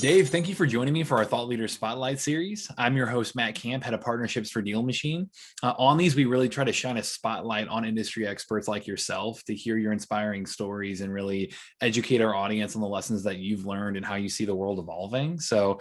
Dave, thank you for joining me for our Thought Leader Spotlight series. I'm your host, Matt Camp, head of partnerships for DealMachine. On these, we really try to shine a spotlight on industry experts like yourself to hear your inspiring stories and really educate our audience on the lessons that you've learned and how you see the world evolving. So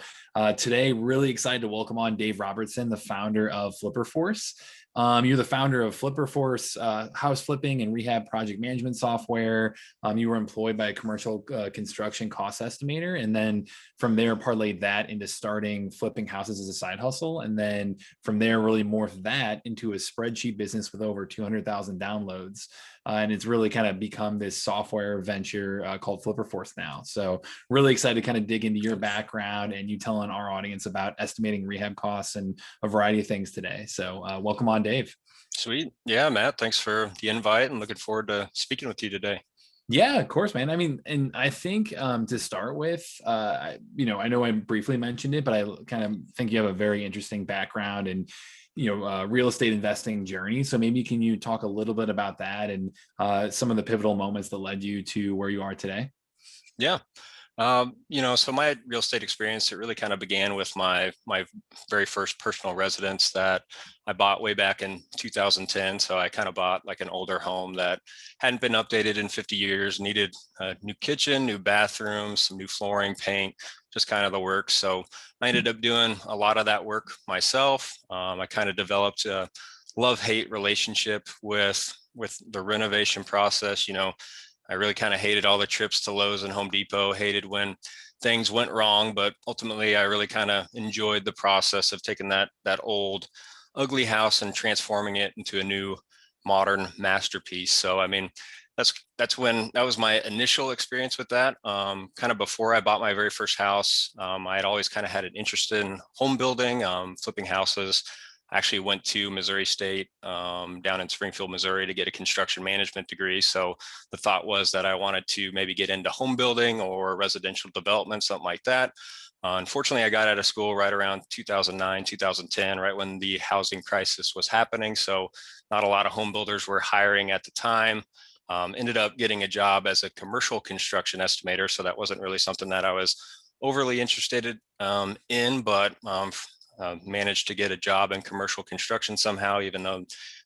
today, really excited to welcome on Dave Robertson, the founder of Flipper Force. You're the founder of Flipper Force, House Flipping and Rehab project management software. You were employed by a commercial construction cost estimator, and then from there parlayed that into starting flipping houses as a side hustle, and then from there really morphed that into a spreadsheet business with over 200,000 downloads. And it's really kind of become this software venture called Flipper Force now. So really excited to kind of dig into your background and you telling our audience about estimating rehab costs and a variety of things today. So welcome on, Dave. Sweet. Yeah, Matt, thanks for the invite and looking forward to speaking with you today. Yeah, of course, man. I mean, and I think to start with, I know I briefly mentioned it, but I kind of think you have a very interesting background and real estate investing journey. So maybe can you talk a little bit about that and some of the pivotal moments that led you to where you are today? Yeah. So my real estate experience, it really kind of began with my very first personal residence that I bought way back in 2010. So I kind of bought like an older home that hadn't been updated in 50 years, needed a new kitchen, new bathroom, some new flooring, paint, just kind of the work. So I ended up doing a lot of that work myself. I kind of developed a love-hate relationship with the renovation process. I really kind of hated all the trips to Lowe's and Home Depot, hated when things went wrong, but ultimately I really kind of enjoyed the process of taking that old ugly house and transforming it into a new modern masterpiece. So I mean, that was my initial experience with that. Kind of before I bought my very first house, I had always kind of had an interest in home building, flipping houses. I actually went to Missouri State down in Springfield, Missouri to get a construction management degree. So the thought was that I wanted to maybe get into home building or residential development, something like that. Unfortunately, I got out of school right around 2009, 2010, right when the housing crisis was happening. So not a lot of home builders were hiring at the time. Ended up getting a job as a commercial construction estimator. So that wasn't really something that I was overly interested in, but managed to get a job in commercial construction somehow, even though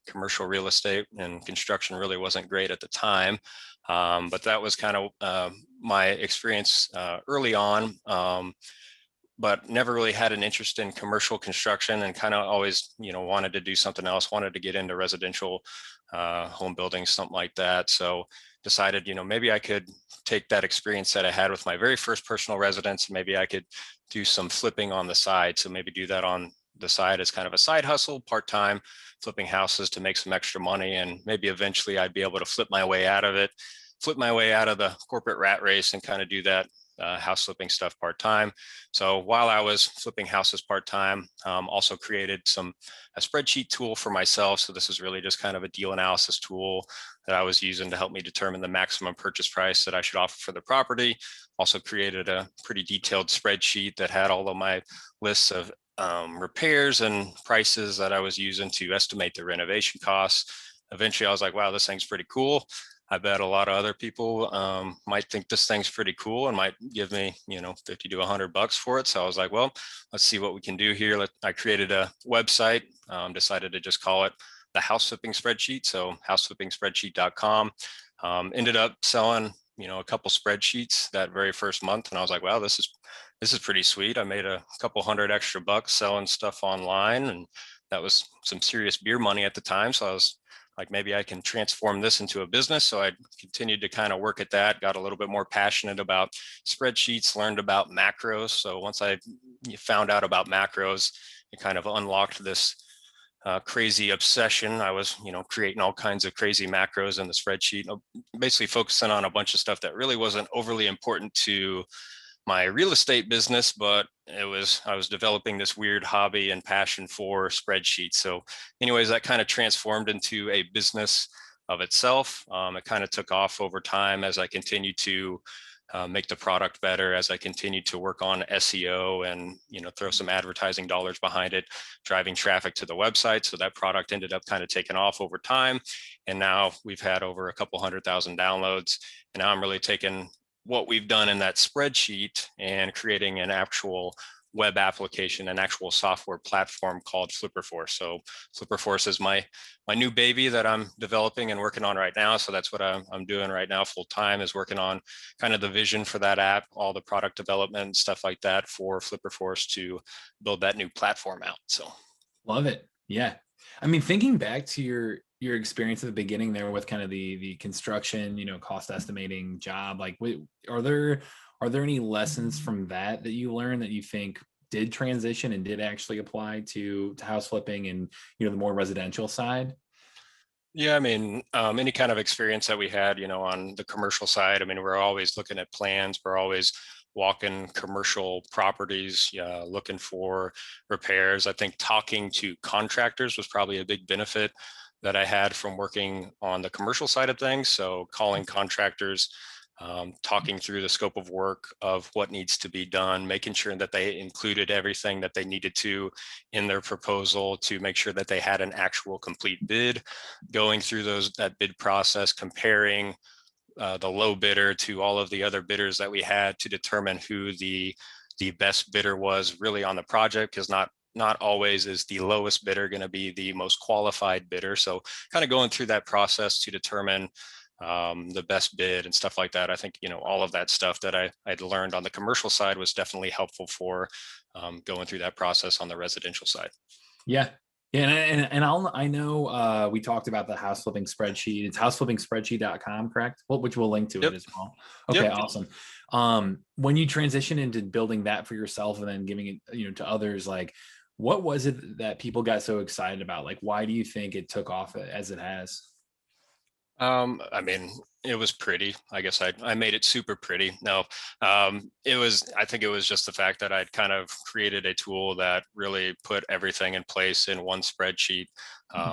commercial real estate and construction really wasn't great at the time. But that was kind of my experience early on, but never really had an interest in commercial construction and kind of always, wanted to do something else, wanted to get into residential home building, something like that. So decided, maybe I could take that experience that I had with my very first personal residence, and maybe I could do some flipping on the side. So maybe do that on the side as kind of a side hustle, part-time, flipping houses to make some extra money. And maybe eventually I'd be able to flip my way out of it, flip my way out of the corporate rat race and kind of do that house flipping stuff part-time. So while I was flipping houses part-time, also created a spreadsheet tool for myself. So this is really just kind of a deal analysis tool that I was using to help me determine the maximum purchase price that I should offer for the property. Also created a pretty detailed spreadsheet that had all of my lists of repairs and prices that I was using to estimate the renovation costs. Eventually I was like, wow, this thing's pretty cool. I bet a lot of other people might think this thing's pretty cool and might give me, 50 to $100 for it. So I was like, well, let's see what we can do here. I created a website, decided to just call it the House Flipping Spreadsheet. So houseflippingspreadsheet.com. Ended up selling, a couple spreadsheets that very first month. And I was like, wow, this is pretty sweet. I made a couple hundred extra bucks selling stuff online. And that was some serious beer money at the time. So I was like, maybe I can transform this into a business. So I continued to kind of work at that, got a little bit more passionate about spreadsheets, learned about macros. So once I found out about macros, it kind of unlocked this crazy obsession. I was, creating all kinds of crazy macros in the spreadsheet, basically focusing on a bunch of stuff that really wasn't overly important to my real estate business, but I was developing this weird hobby and passion for spreadsheets. So anyways, that kind of transformed into a business of itself. It kind of took off over time as I continued to make the product better, as I continued to work on SEO and, throw some advertising dollars behind it, driving traffic to the website. So that product ended up kind of taking off over time. And now we've had over a couple 100,000 downloads. And now I'm really taking what we've done in that spreadsheet and creating an actual web application, an actual software platform called FlipperForce. So FlipperForce is my new baby that I'm developing and working on right now. So that's what I'm doing right now full time, is working on kind of the vision for that app, all the product development, stuff like that for FlipperForce to build that new platform out. So Love it. Yeah. I mean, thinking back to your experience at the beginning there with kind of the construction, cost estimating job, like are there any lessons from that you learned that you think did transition and did actually apply to house flipping and the more residential side? yeah, I mean, any kind of experience that we had, on the commercial side, I mean, we're always looking at plans. We're always walking commercial properties, looking for repairs. I think talking to contractors was probably a big benefit that I had from working on the commercial side of things. So calling contractors, talking through the scope of work of what needs to be done, making sure that they included everything that they needed to in their proposal to make sure that they had an actual complete bid, going through that bid process, comparing the low bidder to all of the other bidders that we had to determine who the best bidder was really on the project, because not always is the lowest bidder going to be the most qualified bidder. So kind of going through that process to determine the best bid and stuff like that. I think, all of that stuff that I'd learned on the commercial side was definitely helpful for going through that process on the residential side. Yeah. Yeah, I know we talked about the house flipping spreadsheet. It's houseflippingspreadsheet.com, correct? Well, which we'll link to Yep. it as well. Yep. Okay, awesome. When you transition into building that for yourself and then giving it, to others, like what was it that people got so excited about? Like, why do you think it took off as it has? I mean, it was pretty. I guess I made it super pretty. No, I think it was just the fact that I'd kind of created a tool that really put everything in place in one spreadsheet.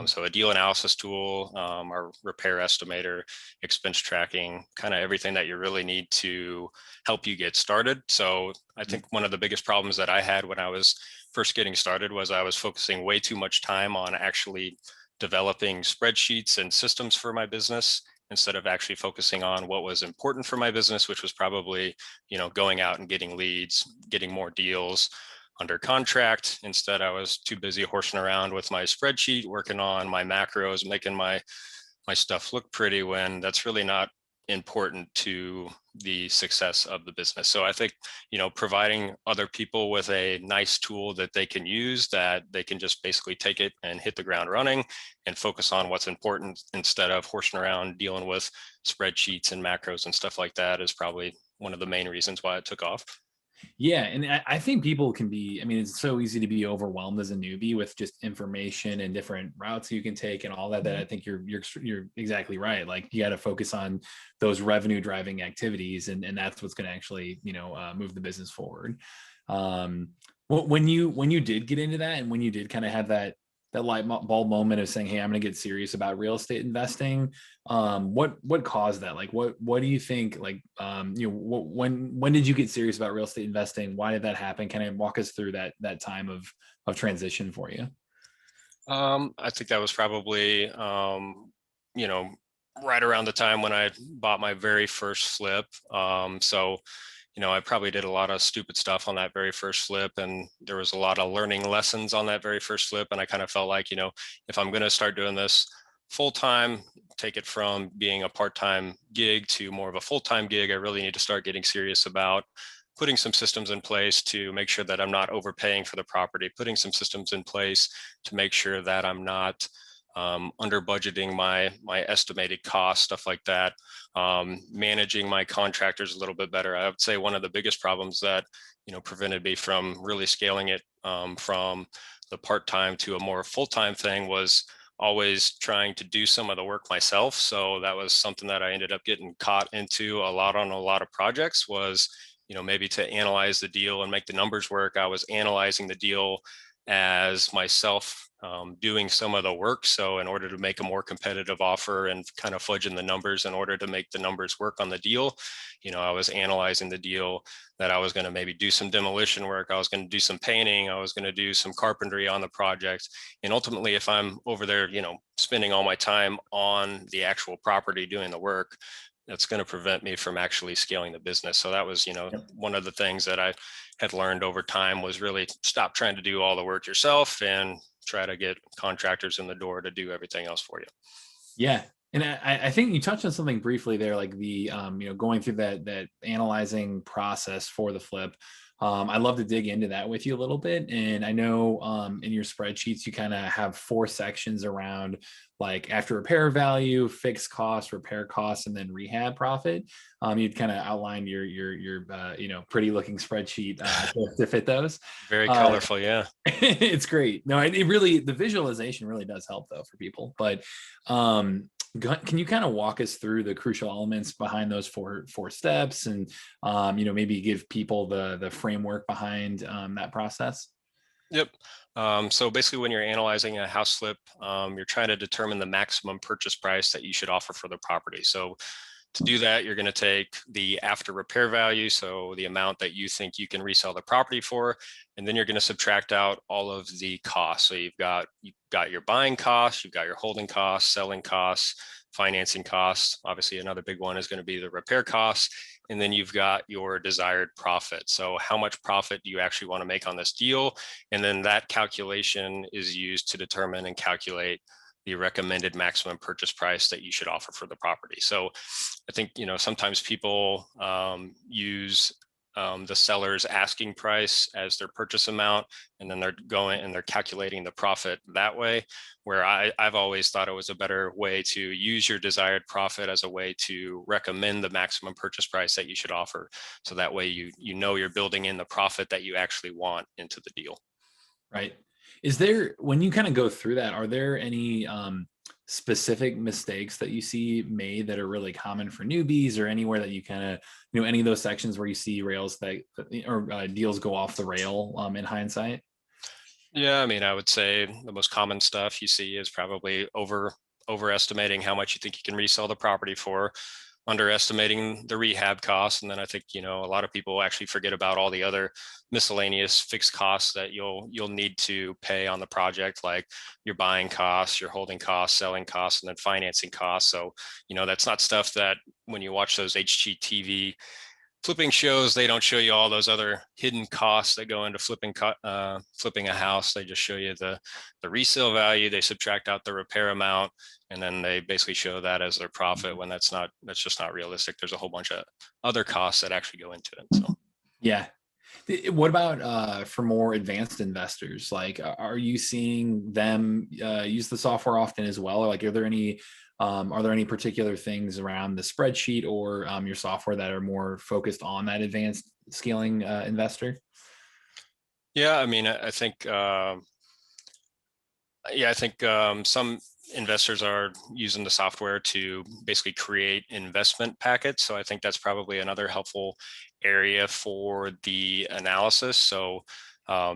So a deal analysis tool, our repair estimator, expense tracking, kind of everything that you really need to help you get started. So I think one of the biggest problems that I had when I was first getting started was I was focusing way too much time on actually developing spreadsheets and systems for my business instead of actually focusing on what was important for my business, which was probably, going out and getting leads, getting more deals under contract. Instead, I was too busy horsing around with my spreadsheet, working on my macros, making my stuff look pretty, when that's really not important to the success of the business. So I think, providing other people with a nice tool that they can use, that they can just basically take it and hit the ground running and focus on what's important instead of horsing around dealing with spreadsheets and macros and stuff like that, is probably one of the main reasons why it took off. Yeah, and I think people can be. I mean, it's so easy to be overwhelmed as a newbie with just information and different routes you can take and all that. That I think you're exactly right. Like you got to focus on those revenue driving activities, and that's what's going to actually move the business forward. When you did get into that, and when you did kind of have that light bulb moment of saying, "Hey, I'm going to get serious about real estate investing." What caused that? Like, what do you think? Like, when did you get serious about real estate investing? Why did that happen? Can you walk us through that time of transition for you? I think that was probably, you know, right around the time when I bought my very first flip. So, I probably did a lot of stupid stuff on that very first flip, and there was a lot of learning lessons on that very first flip. And I kind of felt like, if I'm going to start doing this full time, take it from being a part-time gig to more of a full-time gig, I really need to start getting serious about putting some systems in place to make sure that I'm not overpaying for the property, putting some systems in place to make sure that I'm not under budgeting my estimated costs, stuff like that, managing my contractors a little bit better. I would say one of the biggest problems that prevented me from really scaling it from the part-time to a more full-time thing was always trying to do some of the work myself. So that was something that I ended up getting caught into a lot on a lot of projects, was maybe to analyze the deal and make the numbers work. I was analyzing the deal as myself, doing some of the work. So in order to make a more competitive offer and kind of fudging the numbers in order to make the numbers work on the deal, I was analyzing the deal, that I was going to maybe do some demolition work, I was going to do some painting, I was going to do some carpentry on the project. And ultimately, if I'm over there, spending all my time on the actual property doing the work, that's going to prevent me from actually scaling the business. So that was, Yep. one of the things that I had learned over time was really stop trying to do all the work yourself and try to get contractors in the door to do everything else for you. Yeah. And I think you touched on something briefly there, like the going through that analyzing process for the flip. I'd love to dig into that with you a little bit. And I know in your spreadsheets you kind of have 4 sections around like after repair value, fixed cost, repair costs, and then rehab profit. You'd kind of outlined your pretty looking spreadsheet to fit those. Very Uh, colorful. Yeah. it's great. No, it really, the visualization really does help though for people. But can you kind of walk us through the crucial elements behind those four steps, and maybe give people the framework behind that process? Yep. So basically, when you're analyzing a house flip, you're trying to determine the maximum purchase price that you should offer for the property. So to do that, you're going to take the after repair value, so the amount that you think you can resell the property for, and then you're going to subtract out all of the costs. So you've got your buying costs, you've got your holding costs, selling costs, financing costs. Obviously, another big one is going to be the repair costs. And then you've got your desired profit. So how much profit do you actually want to make on this deal? And then that calculation is used to determine and calculate the recommended maximum purchase price that you should offer for the property. So I think, sometimes people use the seller's asking price as their purchase amount, and then they're going and they're calculating the profit that way, where I've always thought it was a better way to use your desired profit as a way to recommend the maximum purchase price that you should offer. So that way you're building in the profit that you actually want into the deal. Right. Is there, when you kind of go through that, are there any specific mistakes that you see made that are really common for newbies, or anywhere that you kind of, any of those sections where you see rails or deals go off the rail in hindsight? Yeah, I mean, I would say the most common stuff you see is probably overestimating how much you think you can resell the property for, underestimating the rehab costs. And then I think, a lot of people actually forget about all the other miscellaneous fixed costs that you'll need to pay on the project, like your buying costs, your holding costs, selling costs, and then financing costs. So, that's not stuff that when you watch those HGTV flipping shows, they don't show you all those other hidden costs that go into flipping a house. They just show you the resale value. They subtract out the repair amount, and then they basically show that as their profit, when that's just not realistic. There's a whole bunch of other costs that actually go into it. So Yeah. What about for more advanced investors? Like, are you seeing them use the software often as well? Or like, are there any particular things around the spreadsheet or your software that are more focused on that advanced scaling investor? yeah, I mean, I think some investors are using the software to basically create investment packets. So I think that's probably another helpful area for the analysis. So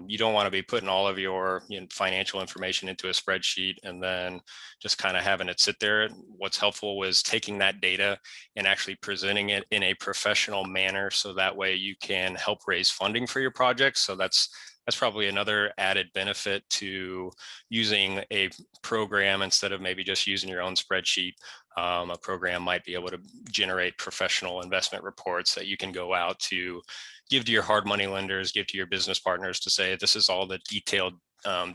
you don't want to be putting all of your financial information into a spreadsheet and then just kind of having it sit there. What's helpful was taking that data and actually presenting it in a professional manner, so that way you can help raise funding for your project. So that's probably another added benefit to using a program instead of maybe just using your own spreadsheet. A program might be able to generate professional investment reports that you can go out to give to your hard money lenders, give to your business partners, to say, this is all the detailed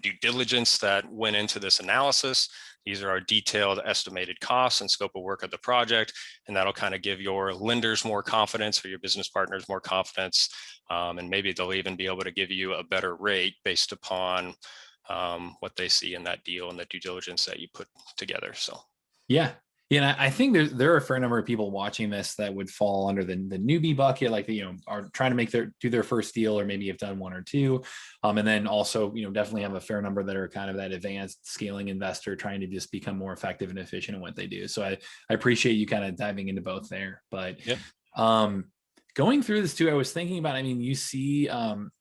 due diligence that went into this analysis. These are our detailed estimated costs and scope of work of the project. And that'll kind of give your lenders more confidence, or your business partners more confidence. And maybe they'll even be able to give you a better rate based upon what they see in that deal and the due diligence that you put together. So, Yeah. Yeah, I think there are a fair number of people watching this that would fall under the newbie bucket, like are trying to do their first deal, or maybe have done one or two, and then also definitely have a fair number that are kind of that advanced scaling investor trying to just become more effective and efficient in what they do. So I appreciate you kind of diving into both there. But yep. Going through this too, I was thinking about, you see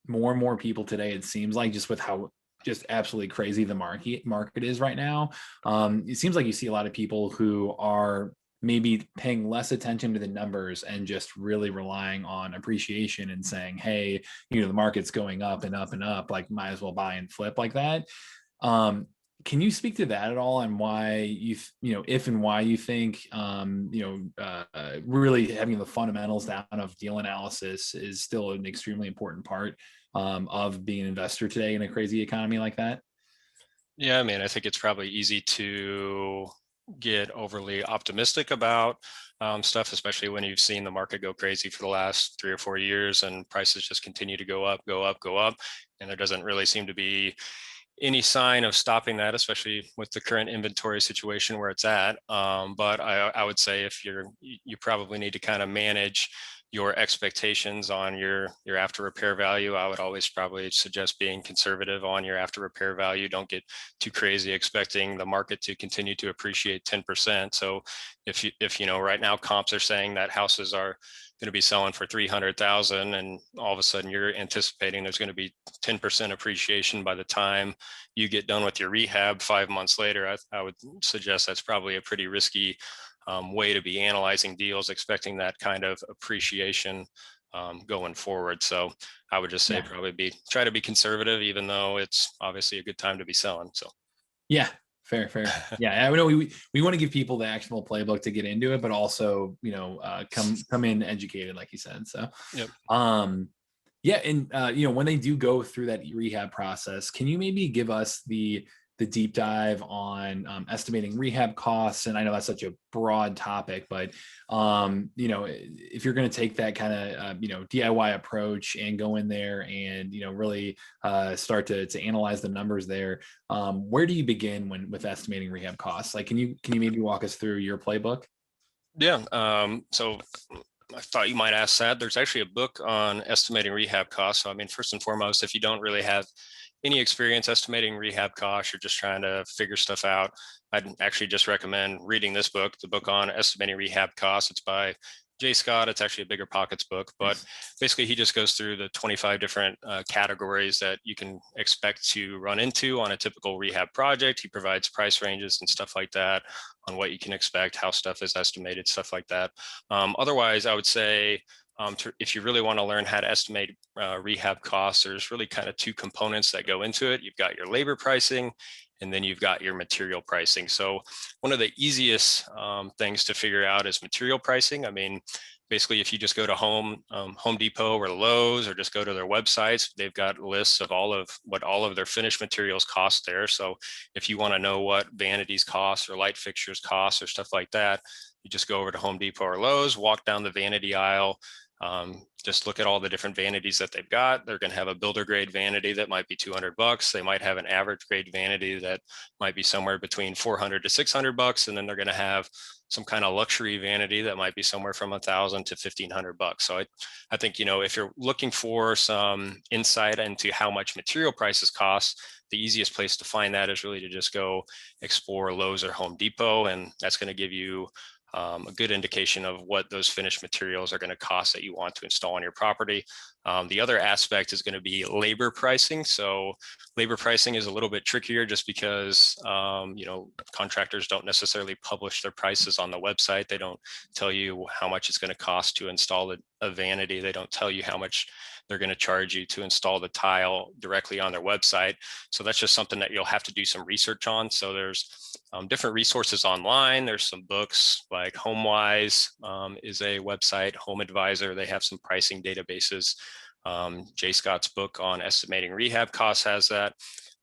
more and more people today, it seems like, just with how just absolutely crazy the market is right now. It seems like you see a lot of people who are maybe paying less attention to the numbers and just really relying on appreciation and saying, hey, the market's going up and up and up, like might as well buy and flip like that. Can you speak to that at all, and why if and why you think, really having the fundamentals down of deal analysis is still an extremely important part of being an investor today in a crazy economy like that? Yeah, I mean, I think it's probably easy to get overly optimistic about stuff, especially when you've seen the market go crazy for the last 3 or 4 years and prices just continue to go up, go up, go up. And there doesn't really seem to be any sign of stopping that, especially with the current inventory situation where it's at. But I would say if you probably need to kind of manage your expectations on your after repair value. I would always probably suggest being conservative on your after repair value. Don't get too crazy expecting the market to continue to appreciate 10%. So if right now comps are saying that houses are going to be selling for 300,000 and all of a sudden you're anticipating there's going to be 10% appreciation by the time you get done with your rehab 5 months later, I would suggest that's probably a pretty risky way to be analyzing deals, expecting that kind of appreciation going forward. So I would just say Yeah. probably try to be conservative, even though it's obviously a good time to be selling. So Yeah, fair. Yeah, I know we want to give people the actionable playbook to get into it, but also come in educated, like you said. So, yep. Yeah, and when they do go through that rehab process, can you maybe give us the deep dive on estimating rehab costs? And I know that's such a broad topic, but if you're going to take that kind of DIY approach and go in there and really start to analyze the numbers there, where do you begin with estimating rehab costs? Like, can you maybe walk us through your playbook? Yeah. So I thought you might ask that. There's actually a book on estimating rehab costs. So, I mean, first and foremost, if you don't really have any experience estimating rehab costs, you're just trying to figure stuff out, I'd actually just recommend reading this book, the book on estimating rehab costs. It's by Jay Scott. It's actually a Bigger Pockets book, but basically he just goes through the 25 different categories that you can expect to run into on a typical rehab project. He provides price ranges and stuff like that on what you can expect, how stuff is estimated, stuff like that. Otherwise, I would say if you really want to learn how to estimate rehab costs, there's really kind of two components that go into it. You've got your labor pricing, and then you've got your material pricing. So one of the easiest things to figure out is material pricing. I mean, basically, if you just go to Home Depot or Lowe's, or just go to their websites, they've got lists of what all of their finished materials cost there. So if you want to know what vanities cost or light fixtures cost or stuff like that, you just go over to Home Depot or Lowe's, walk down the vanity aisle, just look at all the different vanities that they've got. They're going to have a builder grade vanity that might be $200. They might have an average grade vanity that might be somewhere between $400 to $600, and then they're going to have some kind of luxury vanity that might be somewhere from $1,000 to $1,500. So I think if you're looking for some insight into how much material prices cost, the easiest place to find that is really to just go explore Lowe's or Home Depot, and that's going to give you a good indication of what those finished materials are going to cost that you want to install on your property. The other aspect is going to be labor pricing. So labor pricing is a little bit trickier just because contractors don't necessarily publish their prices on the website. They don't tell you how much it's going to cost to install a vanity. They don't tell you how much they're going to charge you to install the tile directly on their website. So that's just something that you'll have to do some research on. So there's different resources online. There's some books like HomeWise is a website, Home Advisor. They have some pricing databases. Jay Scott's book on estimating rehab costs has that.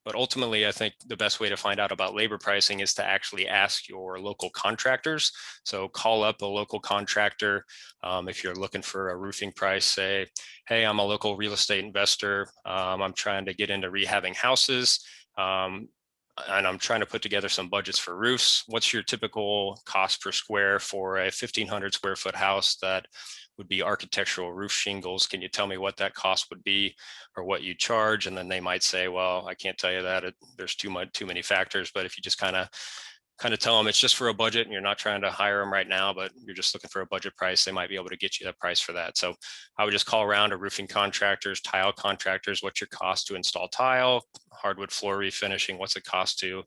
But ultimately, I think the best way to find out about labor pricing is to actually ask your local contractors. So call up a local contractor. If you're looking for a roofing price, say, hey, I'm a local real estate investor. I'm trying to get into rehabbing houses. And I'm trying to put together some budgets for roofs. What's your typical cost per square for a 1,500 square foot house that would be architectural roof shingles? Can you tell me what that cost would be or what you charge? And then they might say, well, I can't tell you that. There's too many factors. But if you just kind of tell them it's just for a budget and you're not trying to hire them right now, but you're just looking for a budget price, they might be able to get you that price for that. So I would just call around to roofing contractors, tile contractors. What's your cost to install tile, hardwood floor refinishing? What's it cost to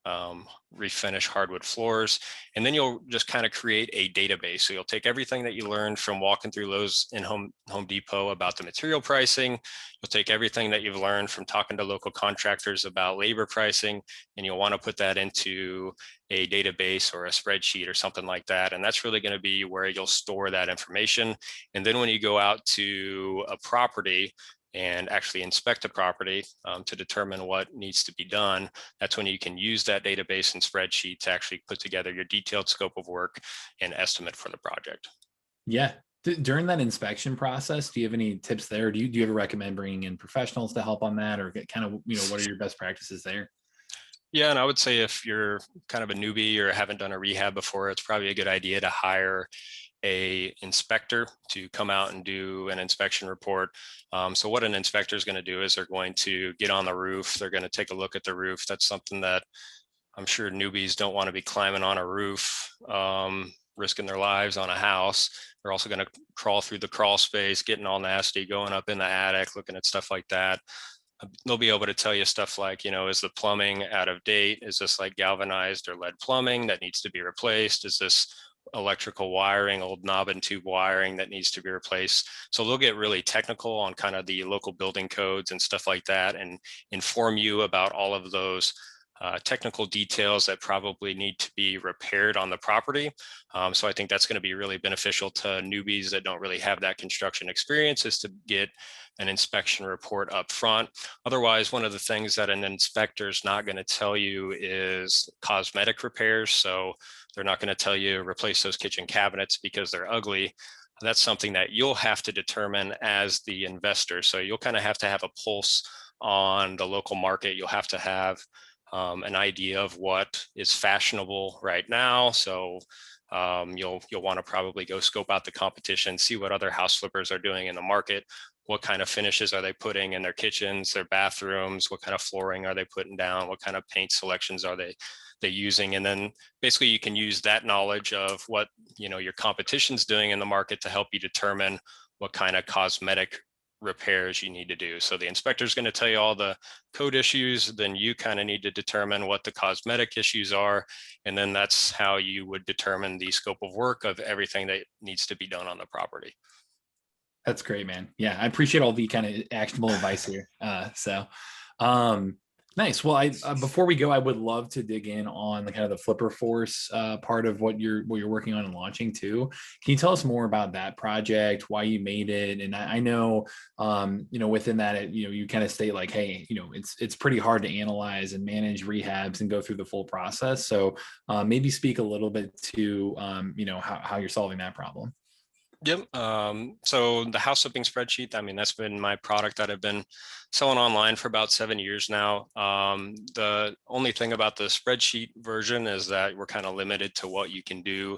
refinish hardwood floors. And then you'll just kind of create a database. So you'll take everything that you learned from walking through Lowe's and Home Depot about the material pricing. You'll take everything that you've learned from talking to local contractors about labor pricing, and you'll want to put that into a database or a spreadsheet or something like that. And that's really going to be where you'll store that information. And then when you go out to a property and actually inspect a property to determine what needs to be done, that's when you can use that database and spreadsheet to actually put together your detailed scope of work and estimate for the project. Yeah. During that inspection process, do you have any tips there? Do you ever recommend bringing in professionals to help on that, or get kind of, what are your best practices there? Yeah, and I would say if you're kind of a newbie or haven't done a rehab before, it's probably a good idea to hire a inspector to come out and do an inspection report. So what an inspector is going to do is they're going to get on the roof. They're going to take a look at the roof. That's something that I'm sure newbies don't want to be climbing on a roof, risking their lives on a house. They're also going to crawl through the crawl space, getting all nasty, going up in the attic, looking at stuff like that. They'll be able to tell you stuff like, is the plumbing out of date? Is this like galvanized or lead plumbing that needs to be replaced? Is this electrical wiring, old knob and tube wiring that needs to be replaced? So they'll get really technical on kind of the local building codes and stuff like that, and inform you about all of those technical details that probably need to be repaired on the property. So I think that's going to be really beneficial to newbies that don't really have that construction experience, is to get an inspection report up front. Otherwise, one of the things that an inspector is not going to tell you is cosmetic repairs. So they're not going to tell you replace those kitchen cabinets because they're ugly. That's something that you'll have to determine as the investor. So you'll kind of have to have a pulse on the local market. You'll have to have an idea of what is fashionable right now. So you'll want to probably go scope out the competition, see what other house flippers are doing in the market. What kind of finishes are they putting in their kitchens, their bathrooms? What kind of flooring are they putting down? What kind of paint selections are they using? And then basically you can use that knowledge of what your competition's doing in the market to help you determine what kind of cosmetic repairs you need to do. So the inspector is going to tell you all the code issues, then you kind of need to determine what the cosmetic issues are, and then that's how you would determine the scope of work of everything that needs to be done on the property. That's great, man. Yeah, I appreciate all the kind of actionable advice here. Nice. Well, before we go, I would love to dig in on the kind of the Flipper Force part of what you're working on and launching too. Can you tell us more about that project, why you made it? And I know, within that, you kind of state like, hey, it's pretty hard to analyze and manage rehabs and go through the full process. So maybe speak a little bit to, how you're solving that problem. Yep. So the House Flipping Spreadsheet, that's been my product that I've been selling online for about 7 years now. The only thing about the spreadsheet version is that we're kind of limited to what you can do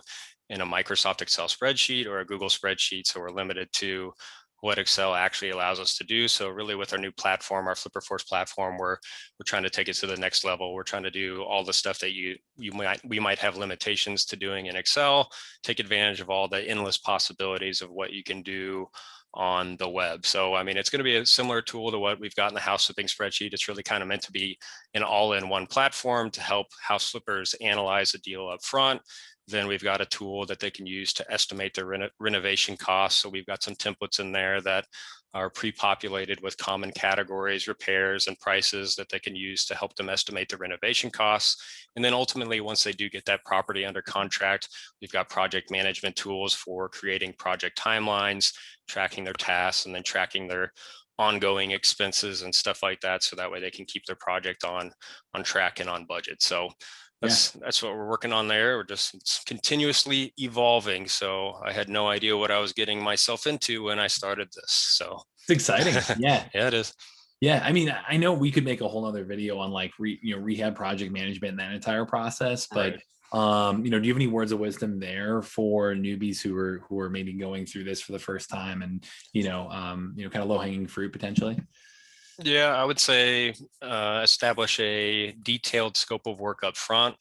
in a Microsoft Excel spreadsheet or a Google spreadsheet. So we're limited to what Excel actually allows us to do. So really with our new platform, our Flipper Force platform, we're trying to take it to the next level. We're trying to do all the stuff that we might have limitations to doing in Excel, take advantage of all the endless possibilities of what you can do on the web. So, it's going to be a similar tool to what we've got in the House Flipping Spreadsheet. It's really kind of meant to be an all-in-one platform to help house flippers analyze a deal up front. Then we've got a tool that they can use to estimate their renovation costs. So we've got some templates in there that are pre-populated with common categories, repairs, and prices that they can use to help them estimate the renovation costs. And then ultimately, once they do get that property under contract, we've got project management tools for creating project timelines, tracking their tasks, and then tracking their ongoing expenses and stuff like that. So that way they can keep their project on track and on budget. So that's what we're working on there. It's continuously evolving. So I had no idea what I was getting myself into when I started this. So it's exciting. Yeah. Yeah, it is. Yeah. I know we could make a whole other video on like, rehab project management and that entire process, but do you have any words of wisdom there for newbies who are maybe going through this for the first time and, kind of low hanging fruit potentially? Yeah, I would say establish a detailed scope of work up front,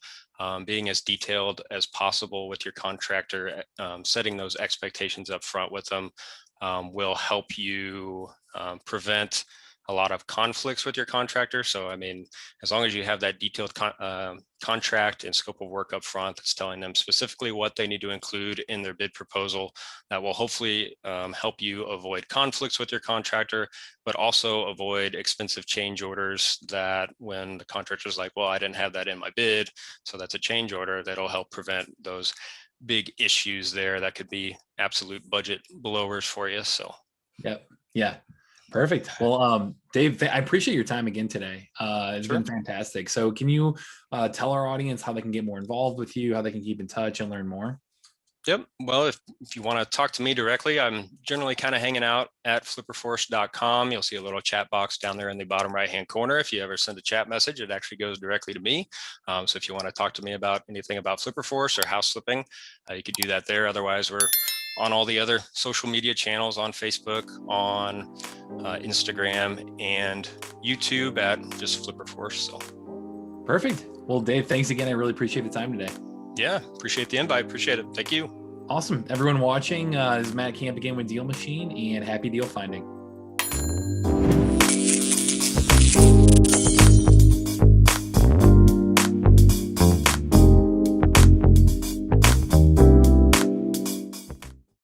being as detailed as possible with your contractor, setting those expectations up front with them will help you prevent a lot of conflicts with your contractor. So, I mean, as long as you have that detailed contract and scope of work up front that's telling them specifically what they need to include in their bid proposal, that will hopefully help you avoid conflicts with your contractor, but also avoid expensive change orders that when the contractor's like, well, I didn't have that in my bid, so that's a change order, that'll help prevent those big issues there that could be absolute budget blowers for you. So Yep. Yeah. Perfect. Well, Dave, I appreciate your time again today. It's sure. been fantastic. So can you tell our audience how they can get more involved with you, how they can keep in touch and learn more? Yep. Well, if you want to talk to me directly, I'm generally kind of hanging out at flipperforce.com. You'll see a little chat box down there in the bottom right-hand corner. If you ever send a chat message, it actually goes directly to me. So if you want to talk to me about anything about FlipperForce or house flipping, you could do that there. Otherwise, we're on all the other social media channels, on Facebook, on Instagram, and YouTube at just FlipperForce. So Perfect. Well, Dave, thanks again. I really appreciate the time today. Yeah, appreciate the invite. Appreciate it. Thank you. Awesome. Everyone watching, this is Matt Camp again with Deal Machine, and happy deal finding.